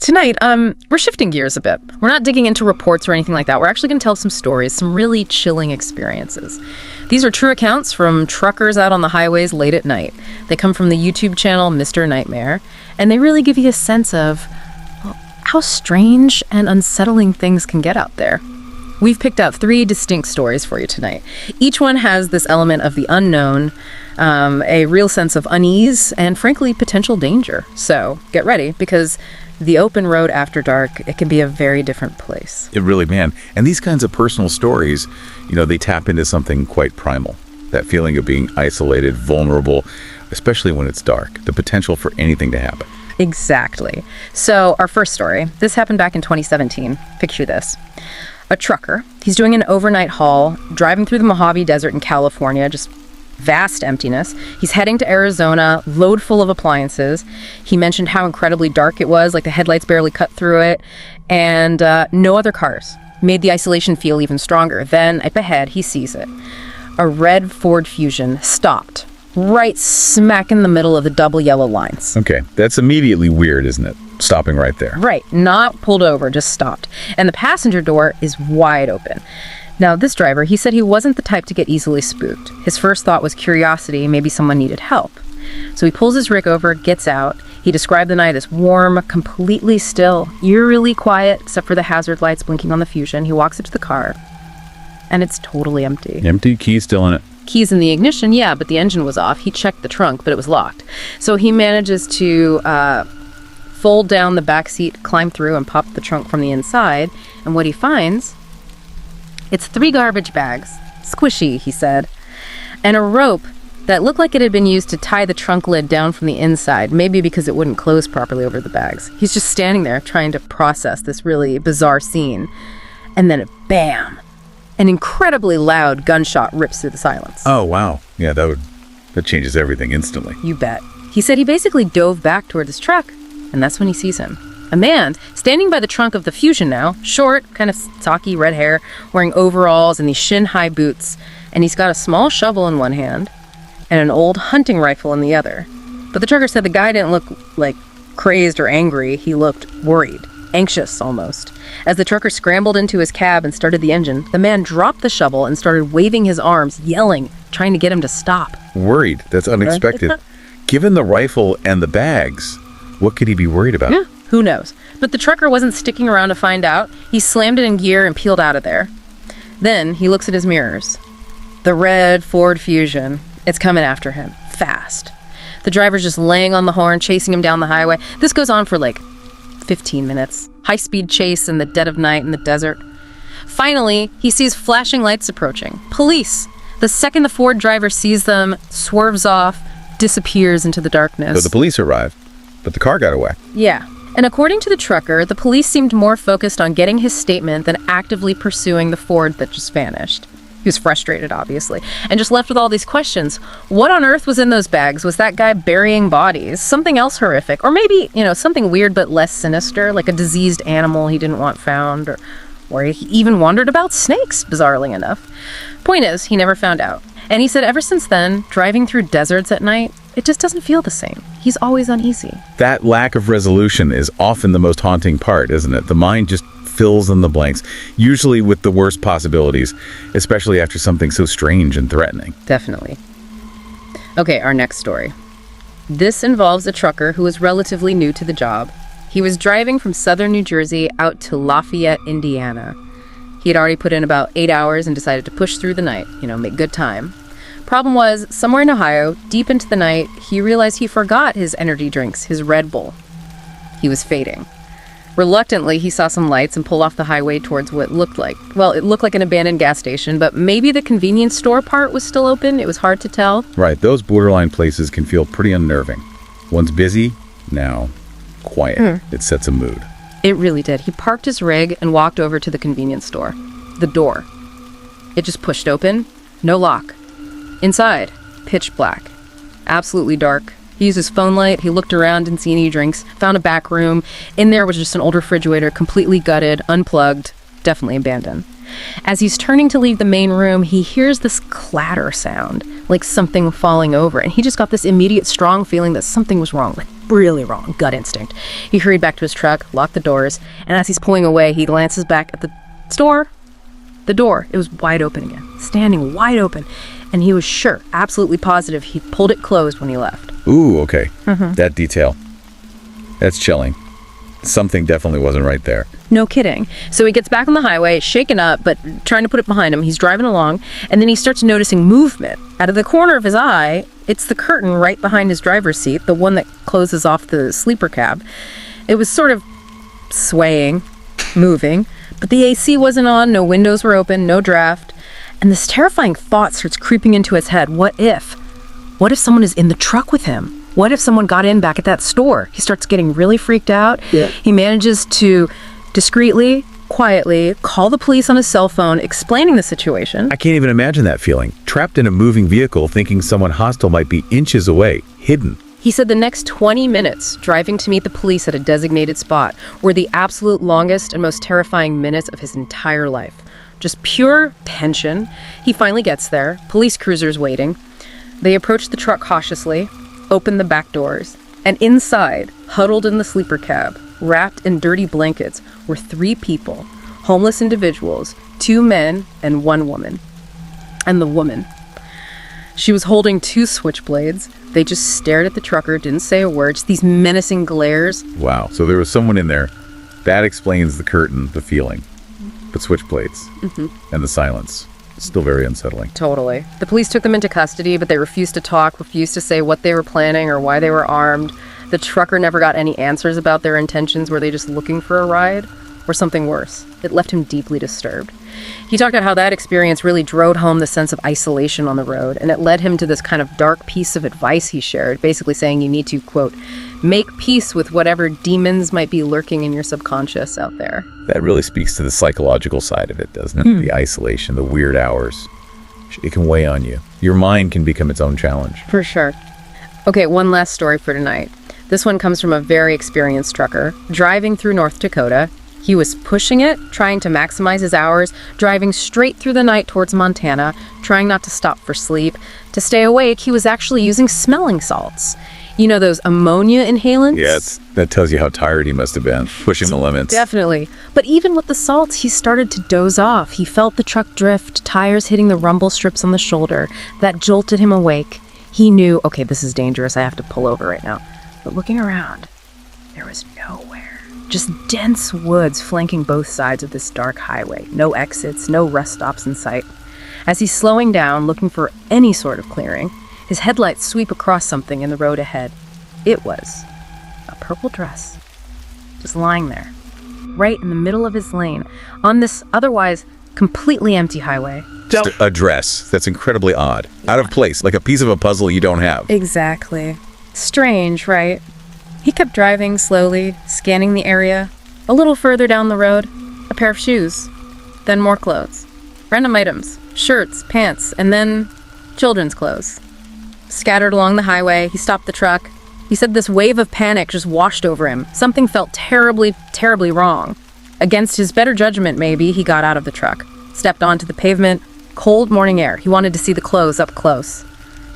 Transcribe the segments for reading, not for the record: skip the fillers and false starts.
Tonight, we're shifting gears a bit. We're not digging into reports or anything like that. We're actually going to tell some stories, some really chilling experiences. These are true accounts from truckers out on the highways late at night. They come from the YouTube channel Mr. Nightmare, and they really give you a sense of how strange and unsettling things can get out there. We've picked out 3 distinct stories for you tonight. Each one has this element of the unknown, a real sense of unease, and frankly, potential danger. So get ready, because the open road after dark, it can be a very different place. It really, man. And these kinds of personal stories, they tap into something quite primal. That feeling of being isolated, vulnerable, especially when it's dark. The potential for anything to happen. Exactly. So our first story, this happened back in 2017. Picture this. A trucker, he's doing an overnight haul, driving through the Mojave Desert in California, just vast emptiness. He's heading to Arizona, load full of appliances. He mentioned how incredibly dark it was, like the headlights barely cut through it, and no other cars. Made the isolation feel even stronger. Then, up ahead, he sees it. A red Ford Fusion stopped, right smack in the middle of the double yellow lines. Okay, that's immediately weird, isn't it? Stopping right there. Right, not pulled over, just stopped. And the passenger door is wide open. Now, this driver, he said he wasn't the type to get easily spooked. His first thought was curiosity, maybe someone needed help. So he pulls his rig over, gets out. He described the night as warm, completely still, eerily quiet, except for the hazard lights blinking on the Fusion. He walks up to the car, and it's totally empty. Empty, key still in it. Keys in the ignition, yeah, but the engine was off. He checked the trunk, but it was locked. So he manages to fold down the back seat, climb through, and pop the trunk from the inside. And what he finds, it's 3 garbage bags. Squishy, he said. And a rope that looked like it had been used to tie the trunk lid down from the inside, maybe because it wouldn't close properly over the bags. He's just standing there trying to process this really bizarre scene. And then, bam! An incredibly loud gunshot rips through the silence. Oh, wow. Yeah, that changes everything instantly. You bet. He said he basically dove back toward his truck, and that's when he sees him. A man standing by the trunk of the Fusion now, short, kind of stocky red hair, wearing overalls and these shin-high boots, and he's got a small shovel in one hand and an old hunting rifle in the other. But the trucker said the guy didn't look like crazed or angry. He looked worried, anxious almost. As the trucker scrambled into his cab and started the engine, the man dropped the shovel and started waving his arms, yelling, trying to get him to stop. Worried? That's unexpected. Given the rifle and the bags, what could he be worried about? Yeah, who knows? But the trucker wasn't sticking around to find out. He slammed it in gear and peeled out of there. Then he looks at his mirrors. The red Ford Fusion. It's coming after him. Fast. The driver's just laying on the horn, chasing him down the highway. This goes on for like 15 minutes. High-speed chase in the dead of night in the desert. Finally, he sees flashing lights approaching. Police. The second the Ford driver sees them, swerves off, disappears into the darkness. So the police arrived, but the car got away. Yeah. And according to the trucker, the police seemed more focused on getting his statement than actively pursuing the Ford that just vanished. He was frustrated, obviously, and just left with all these questions. What on earth was in those bags? Was that guy burying bodies? Something else horrific? Or maybe, something weird but less sinister, like a diseased animal he didn't want found, or he even wondered about snakes, bizarrely enough. Point is, he never found out. And he said ever since then, driving through deserts at night, it just doesn't feel the same. He's always uneasy. That lack of resolution is often the most haunting part, isn't it? The mind just fills in the blanks, usually with the worst possibilities, especially after something so strange and threatening. Definitely. Okay, our next story. This involves a trucker who was relatively new to the job. He was driving from southern New Jersey out to Lafayette, Indiana. He had already put in about 8 hours and decided to push through the night, make good time. Problem was, somewhere in Ohio, deep into the night, he realized he forgot his energy drinks, his Red Bull. He was fading. Reluctantly, he saw some lights and pulled off the highway towards what looked like, it looked like an abandoned gas station, but maybe the convenience store part was still open. It was hard to tell. Right, those borderline places can feel pretty unnerving. One's busy, now quiet. It sets a mood. It really did. He parked his rig and walked over to the convenience store. The door. It just pushed open. No lock. Inside, pitch black. Absolutely dark. He used his phone light. He looked around, didn't see any drinks. Found a back room. In there was just an old refrigerator, completely gutted, unplugged. definitely abandoned. As he's turning to leave the main room, he hears this clatter sound, like something falling over, and he just got this immediate strong feeling that something was wrong, like really wrong, gut instinct. He hurried back to his truck, locked the doors, and as he's pulling away, he glances back at the store. The door, it was wide open again, standing wide open, and he was sure, absolutely positive, he pulled it closed when he left. Ooh, okay. That detail. That's chilling. Something definitely wasn't right there. No kidding. So he gets back on the highway, shaken up, but trying to put it behind him. He's driving along, and then he starts noticing movement. Out of the corner of his eye, it's the curtain right behind his driver's seat, the one that closes off the sleeper cab. It was sort of swaying, moving, but the AC wasn't on, no windows were open, no draft. And this terrifying thought starts creeping into his head. What if? What if someone is in the truck with him? What if someone got in back at that store? He starts getting really freaked out. Yeah. He manages to discreetly, quietly call the police on his cell phone, explaining the situation. I can't even imagine that feeling. Trapped in a moving vehicle, thinking someone hostile might be inches away, hidden. He said the next 20 minutes driving to meet the police at a designated spot were the absolute longest and most terrifying minutes of his entire life. Just pure tension. He finally gets there. Police cruisers waiting. They approach the truck cautiously, open the back doors, and inside, huddled in the sleeper cab, wrapped in dirty blankets, were 3 people, homeless individuals, 2 men and 1 woman. And the woman, she was holding 2 switchblades. They just stared at the trucker, didn't say a word, just these menacing glares. Wow, so there was someone in there. That explains the curtain, the feeling. But switchblades and the silence. Still very unsettling. Totally. The police took them into custody, but they refused to talk, refused to say what they were planning or why they were armed. The trucker never got any answers about their intentions. Were they just looking for a ride? Or something worse? It left him deeply disturbed. He talked about how that experience really drove home the sense of isolation on the road, and it led him to this kind of dark piece of advice he shared, basically saying you need to, quote, make peace with whatever demons might be lurking in your subconscious out there. That really speaks to the psychological side of it, doesn't it? The isolation, the weird hours. It can weigh on you. Your mind can become its own challenge. For sure. Okay, one last story for tonight. This one comes from a very experienced trucker. Driving through North Dakota, he was pushing it, trying to maximize his hours, driving straight through the night towards Montana, trying not to stop for sleep. To stay awake, he was actually using smelling salts. You know, those ammonia inhalants? Yeah, that tells you how tired he must have been, pushing the limits. Definitely. But even with the salts, he started to doze off. He felt the truck drift, tires hitting the rumble strips on the shoulder. That jolted him awake. He knew, okay, this is dangerous. I have to pull over right now. But looking around, there was nowhere. Just dense woods flanking both sides of this dark highway. No exits, no rest stops in sight. As he's slowing down, looking for any sort of clearing, his headlights sweep across something in the road ahead. It was a purple dress, just lying there, right in the middle of his lane, on this otherwise completely empty highway. Just a dress that's incredibly odd, out of place, like a piece of a puzzle you don't have. Exactly. Strange, right? He kept driving slowly, scanning the area. A little further down the road, a pair of shoes, then more clothes. Random items, shirts, pants, and then children's clothes. Scattered along the highway, he stopped the truck. He said this wave of panic just washed over him. Something felt terribly, terribly wrong. Against his better judgment, maybe, he got out of the truck, stepped onto the pavement, cold morning air. He wanted to see the clothes up close.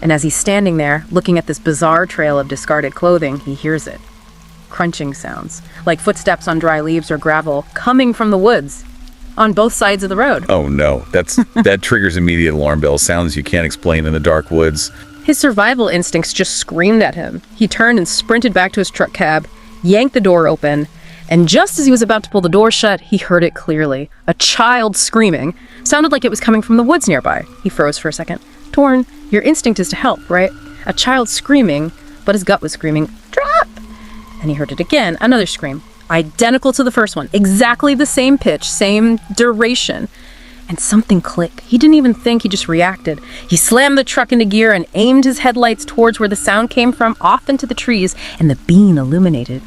And as he's standing there, looking at this bizarre trail of discarded clothing, he hears it. Crunching sounds, like footsteps on dry leaves or gravel, coming from the woods, on both sides of the road. Oh no, that triggers immediate alarm bells, sounds you can't explain in the dark woods. His survival instincts just screamed at him. He turned and sprinted back to his truck cab, yanked the door open, and just as he was about to pull the door shut, he heard it clearly. A child screaming. Sounded like it was coming from the woods nearby. He froze for a second. Torn, your instinct is to help, right? A child screaming, but his gut was screaming, drop! And he heard it again, another scream. Identical to the first one. Exactly the same pitch, same duration. And something clicked. He didn't even think, he just reacted. He slammed the truck into gear and aimed his headlights towards where the sound came from, off into the trees, and the beam illuminated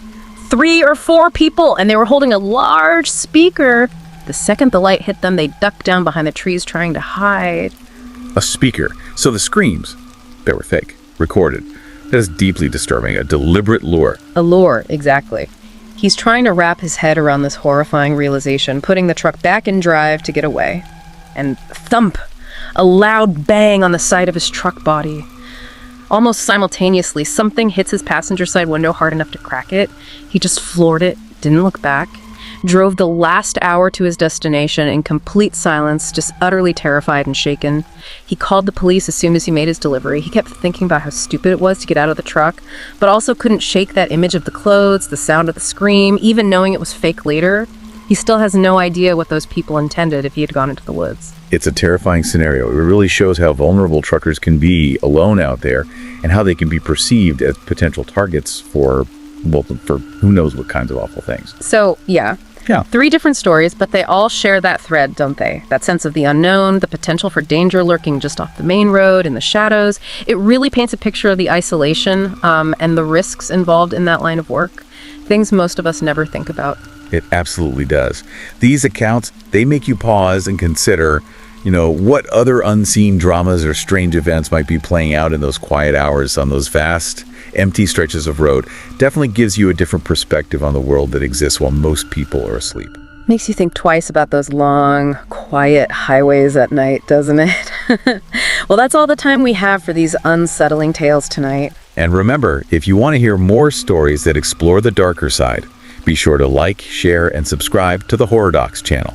3 or 4 people, and they were holding a large speaker. The second the light hit them, they ducked down behind the trees trying to hide. A speaker. So the screams, they were fake, recorded. That is deeply disturbing, a deliberate lure. A lure, exactly. He's trying to wrap his head around this horrifying realization, putting the truck back in drive to get away. And thump! A loud bang on the side of his truck body. Almost simultaneously, something hits his passenger side window hard enough to crack it. He just floored it, didn't look back, drove the last hour to his destination in complete silence, just utterly terrified and shaken. He called the police as soon as he made his delivery. He kept thinking about how stupid it was to get out of the truck, but also couldn't shake that image of the clothes, the sound of the scream, even knowing it was fake later. He still has no idea what those people intended if he had gone into the woods. It's a terrifying scenario. It really shows how vulnerable truckers can be alone out there and how they can be perceived as potential targets for who knows what kinds of awful things. So, yeah. 3 different stories, but they all share that thread, don't they? That sense of the unknown, the potential for danger lurking just off the main road, in the shadows. It really paints a picture of the isolation and the risks involved in that line of work. Things most of us never think about. It absolutely does. These accounts, they make you pause and consider, what other unseen dramas or strange events might be playing out in those quiet hours on those vast, empty stretches of road. Definitely gives you a different perspective on the world that exists while most people are asleep. Makes you think twice about those long, quiet highways at night, doesn't it? Well, that's all the time we have for these unsettling tales tonight. And remember, if you want to hear more stories that explore the darker side, be sure to like, share, and subscribe to the Horror Docs channel.